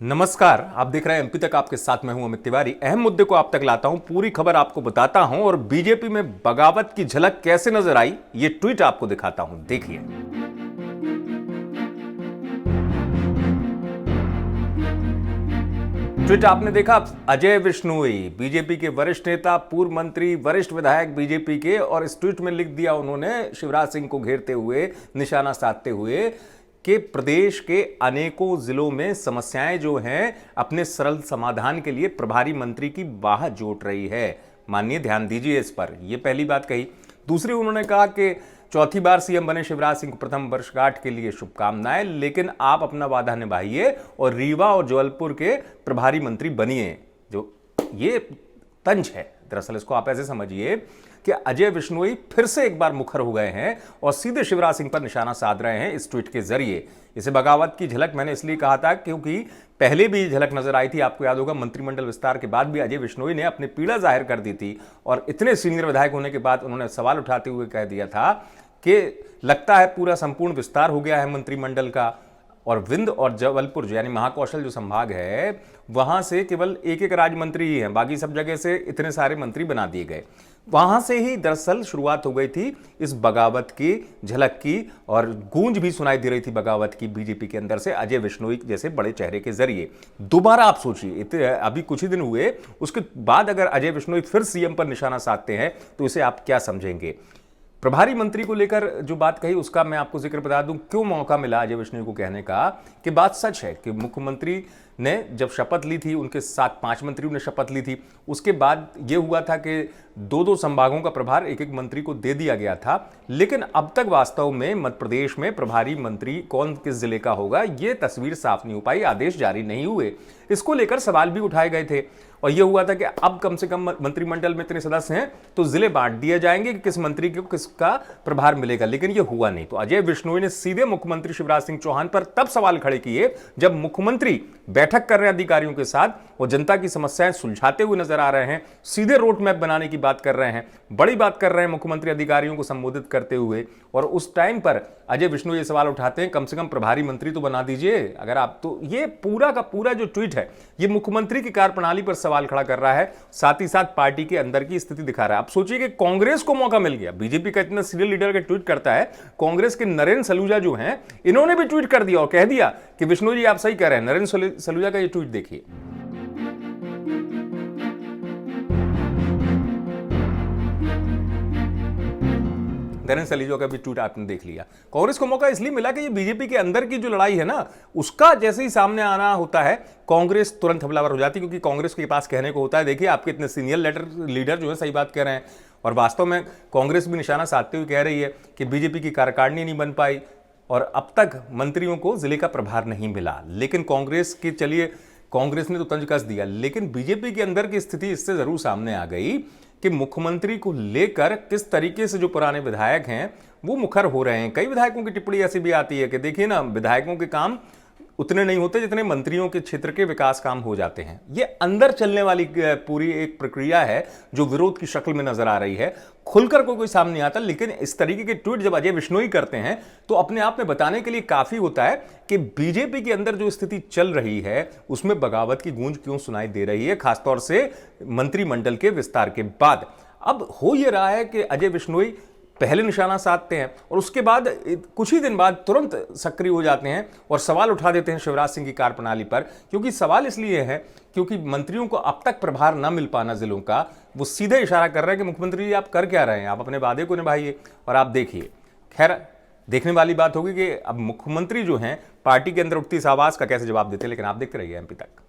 नमस्कार, आप देख रहे हैं एमपी तक। आपके साथ मैं हूं अमित तिवारी। अहम मुद्दे को आप तक लाता हूं, पूरी खबर आपको बताता हूं और बीजेपी में बगावत की झलक कैसे नजर आई ये ट्वीट आपको दिखाता हूं। देखिए, ट्वीट आपने देखा। अजय विश्नोई, बीजेपी के वरिष्ठ नेता, पूर्व मंत्री, वरिष्ठ विधायक बीजेपी के, और इस ट्वीट में लिख दिया उन्होंने, शिवराज सिंह को घेरते हुए, निशाना साधते हुए, कि प्रदेश के अनेकों जिलों में समस्याएं जो हैं अपने सरल समाधान के लिए प्रभारी मंत्री की बाह जोट रही है। माननीय, ध्यान दीजिए इस पर। यह पहली बात कही। दूसरी, उन्होंने कहा कि चौथी बार सीएम बने शिवराज सिंह को प्रथम वर्षगांठ के लिए शुभकामनाएं, लेकिन आप अपना वादा निभाइए और रीवा और जबलपुर के प्रभारी मंत्री बनिए। जो ये तंज है, दरअसल इसको आप ऐसे समझिए कि अजय विश्नोई फिर से एक बार मुखर हो गए हैं और सीधे शिवराज सिंह पर निशाना साध रहे हैं इस ट्वीट के जरिए। इसे बगावत की झलक मैंने इसलिए कहा था क्योंकि पहले भी झलक नजर आई थी। आपको याद होगा, मंत्रिमंडल विस्तार के बाद भी अजय विश्नोई ने अपनी पीड़ा जाहिर कर दी थी और इतने सीनियर विधायक होने के बाद उन्होंने सवाल उठाते हुए कह दिया था कि लगता है पूरा संपूर्ण विस्तार हो गया है मंत्रिमंडल का, और विंध्य और जबलपुर यानी महाकौशल जो संभाग है वहां से केवल एक एक राज्य मंत्री ही हैं, बाकी सब जगह से इतने सारे मंत्री बना दिए गए। वहां से ही दरअसल शुरुआत हो गई थी इस बगावत की झलक की, और गूंज भी सुनाई दे रही थी बगावत की बीजेपी के अंदर से अजय विश्नोई जैसे बड़े चेहरे के जरिए। दोबारा आप सोचिए, अभी कुछ ही दिन हुए, उसके बाद अगर अजय विश्नोई फिर सीएम पर निशाना साधते हैं तो इसे आप क्या समझेंगे? प्रभारी मंत्री को लेकर जो बात कही उसका मैं आपको जिक्र बता दूं, क्यों मौका मिला अजय विश्नोई को कहने का कि बात सच है कि मुख्यमंत्री ने जब शपथ ली थी, उनके साथ 5 मंत्रियों ने शपथ ली थी, उसके बाद यह हुआ था कि 2-2 संभागों का प्रभार एक एक मंत्री को दे दिया गया था। लेकिन अब तक वास्तव में मध्य प्रदेश में प्रभारी मंत्री कौन किस जिले का होगा यह तस्वीर साफ नहीं हो पाई, आदेश जारी नहीं हुए। इसको लेकर सवाल भी उठाए गए थे और यह हुआ था कि अब कम से कम मंत्रिमंडल में इतने सदस्य हैं तो जिले बांट दिए जाएंगे कि किस मंत्री को किसका प्रभार मिलेगा, लेकिन यह हुआ नहीं। तो अजय विश्नोई ने सीधे मुख्यमंत्री शिवराज सिंह चौहान पर तब सवाल खड़े किए जब मुख्यमंत्री बैठक कर रहे हैं अधिकारियों के साथ और जनता की समस्याएं सुलझाते हुए नजर आ रहे हैं, सीधे रोड मैप बनाने की बात कर रहे हैं, बड़ी बात कर रहे हैं मुख्यमंत्री अधिकारियों को संबोधित करते हुए। और उस टाइम पर अजय विश्नोई ये सवाल उठाते हैं, कम से कम प्रभारी मंत्री तो बना दीजिए अगर आप। तो ये पूरा का पूरा जो ट्वीट है ये मुख्यमंत्री की कार्यप्रणाली पर सवाल खड़ा कर रहा है, साथ ही साथ पार्टी के अंदर की स्थिति दिखा रहा है। आप सोचिए कि कांग्रेस को मौका मिल गया। बीजेपी का इतना सीनियर लीडर का ट्वीट करता है, कांग्रेस के नरेंद्र सलूजा जो हैं इन्होंने भी ट्वीट कर दिया और कह दिया कि विश्नोई जी आप सही कह रहे हैं। नरेंद्र सलूजा का ये ट्वीट देखिए। नरेंद्र सलूजा का भी ट्वीट आपने देख लिया। कांग्रेस को मौका इसलिए मिला कि ये बीजेपी के अंदर की जो लड़ाई है ना, उसका जैसे ही सामने आना होता है कांग्रेस तुरंत हमलावर हो जाती है, क्योंकि कांग्रेस के पास कहने को होता है देखिए आपके इतने सीनियर लीडर जो है सही बात कह रहे हैं। और वास्तव में कांग्रेस भी निशाना साधते हुए कह रही है कि बीजेपी की कार्यकारिणी नहीं बन पाई और अब तक मंत्रियों को जिले का प्रभार नहीं मिला। लेकिन कांग्रेस ने तो तंज कस दिया, लेकिन बीजेपी के अंदर की स्थिति इससे जरूर सामने आ गई कि मुख्यमंत्री को लेकर किस तरीके से जो पुराने विधायक हैं वो मुखर हो रहे हैं। कई विधायकों की टिप्पणी ऐसी भी आती है कि देखिए ना, विधायकों के काम उतने नहीं होते जितने मंत्रियों के क्षेत्र के विकास काम हो जाते हैं। ये अंदर चलने वाली पूरी एक प्रक्रिया है जो विरोध की शक्ल में नजर आ रही है। खुलकर कोई सामने नहीं आता, लेकिन इस तरीके के ट्वीट जब अजय विश्नोई करते हैं तो अपने आप में बताने के लिए काफी होता है कि बीजेपी के अंदर जो स्थिति चल रही है उसमें बगावत की गूंज क्यों सुनाई दे रही है, खासतौर से मंत्रिमंडल के विस्तार के बाद। अब हो यह रहा है कि अजय विश्नोई पहले निशाना साधते हैं और उसके बाद कुछ ही दिन बाद तुरंत सक्रिय हो जाते हैं और सवाल उठा देते हैं शिवराज सिंह की कार्यप्रणाली पर। क्योंकि सवाल इसलिए है क्योंकि मंत्रियों को अब तक प्रभार न मिल पाना जिलों का, वो सीधे इशारा कर रहे हैं कि मुख्यमंत्री जी आप कर क्या रहे हैं, आप अपने वादे को निभाइए और आप देखिए। खैर, देखने वाली बात होगी कि अब मुख्यमंत्री जो हैं पार्टी के अंदर उठती इस आवाज का कैसे जवाब देते हैं, लेकिन आप देखते रहिए एमपी तक।